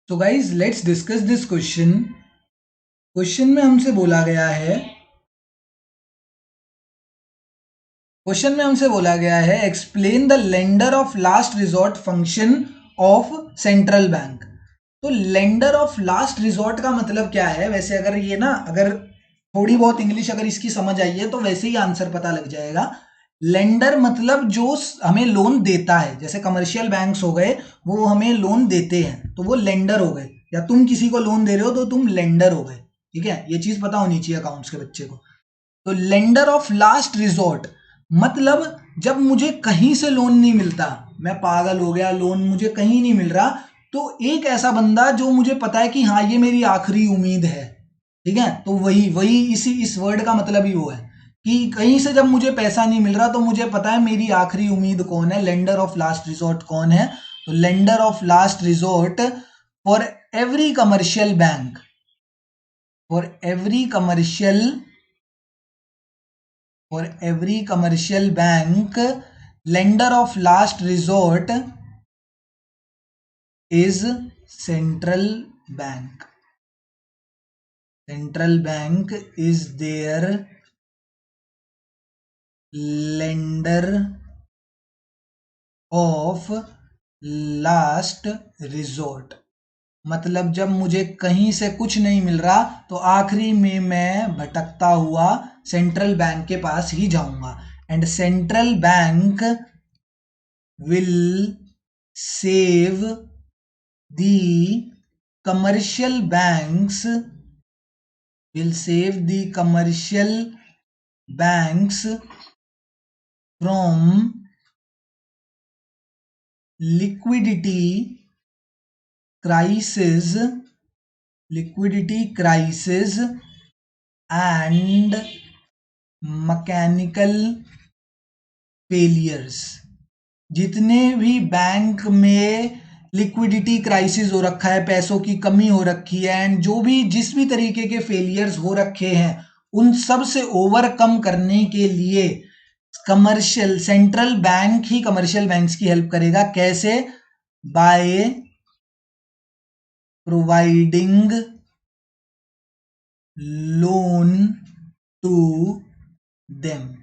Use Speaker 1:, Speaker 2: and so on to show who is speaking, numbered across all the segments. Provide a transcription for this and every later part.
Speaker 1: So guys, let's discuss this question. Question में हमसे बोला गया है explain the lender of last resort function of central bank. तो लेंडर ऑफ लास्ट रिजॉर्ट का मतलब क्या है? वैसे अगर ये ना अगर थोड़ी बहुत इंग्लिश अगर इसकी समझ आई है तो वैसे ही आंसर पता लग जाएगा। लेंडर मतलब जो हमें लोन देता है, जैसे कमर्शियल बैंक्स हो गए वो हमें लोन देते हैं तो वो लेंडर हो गए, या तुम किसी को लोन दे रहे हो तो तुम लेंडर हो गए। ठीक है, ये चीज पता होनी चाहिए अकाउंट्स के बच्चे को। तो लेंडर ऑफ लास्ट रिजॉर्ट मतलब जब मुझे कहीं से लोन नहीं मिलता, मैं पागल हो गया, लोन मुझे कहीं नहीं मिल रहा, तो एक ऐसा बंदा जो मुझे पता है कि हाँ ये मेरी आखिरी उम्मीद है। ठीक है, तो वही वही इस वर्ड का मतलब ही वो है कि कहीं से जब मुझे पैसा नहीं मिल रहा तो मुझे पता है मेरी आखिरी उम्मीद कौन है, लेंडर ऑफ लास्ट रिजॉर्ट कौन है। तो lender of last resort for every commercial bank, for every commercial bank, lender of last resort is central bank. Central bank is their lender of last resort। मतलब जब मुझे कहीं से कुछ नहीं मिल रहा तो आखिरी में मैं भटकता हुआ सेंट्रल बैंक के पास ही जाऊंगा। And central bank will save the commercial banks from liquidity crisis and mechanical failures। जितने भी बैंक में लिक्विडिटी क्राइसिस हो रखा है, पैसों की कमी हो रखी है, एंड जो भी जिस भी तरीके के फेलियर्स हो रखे हैं उन सब से ओवरकम करने के लिए कमर्शियल सेंट्रल बैंक ही कमर्शियल बैंक्स की हेल्प करेगा। कैसे? By providing loan to them.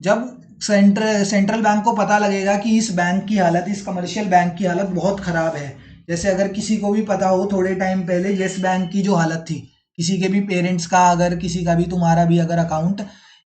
Speaker 1: जब सेंट्रल बैंक को पता लगेगा कि इस बैंक की हालत, इस कमर्शियल बैंक की हालत बहुत खराब है, जैसे अगर किसी को भी पता हो थोड़े टाइम पहले येस बैंक की जो हालत थी, किसी के भी पेरेंट्स का, अगर किसी का भी, तुम्हारा भी अगर अकाउंट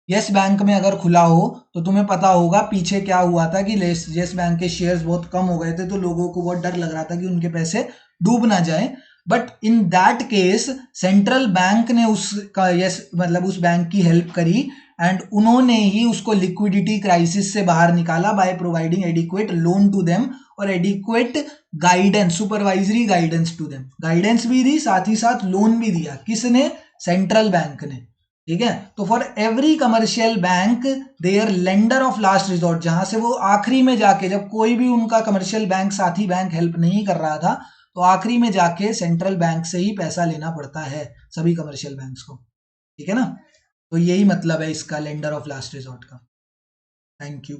Speaker 1: येस बैंक में अगर खुला हो तो तुम्हें पता होगा पीछे क्या हुआ था कि येस बैंक के शेयर्स बहुत कम हो गए थे, तो लोगों को बहुत डर लग रहा था कि उनके पैसे डूब ना जाए। But in that case central bank ने उसका मतलब उस बैंक की हेल्प करी एंड उन्होंने ही उसको लिक्विडिटी क्राइसिस से बाहर निकाला by providing adequate loan to them और adequate guidance, supervisory guidance to them. Guidance भी दी, साथ ही साथ लोन भी दिया। किसने? सेंट्रल बैंक ने। ठीक है, तो for every commercial bank their lender of last resort, जहां से वो आखिरी में जाके, जब कोई भी उनका कमर्शियल बैंक साथी बैंक हेल्प नहीं कर रहा था, तो आखिरी में जाके सेंट्रल बैंक से ही पैसा लेना पड़ता है सभी कमर्शियल बैंक्स को। ठीक है ना, तो यही मतलब है इसका लेंडर ऑफ लास्ट रिजॉर्ट का। Thank you.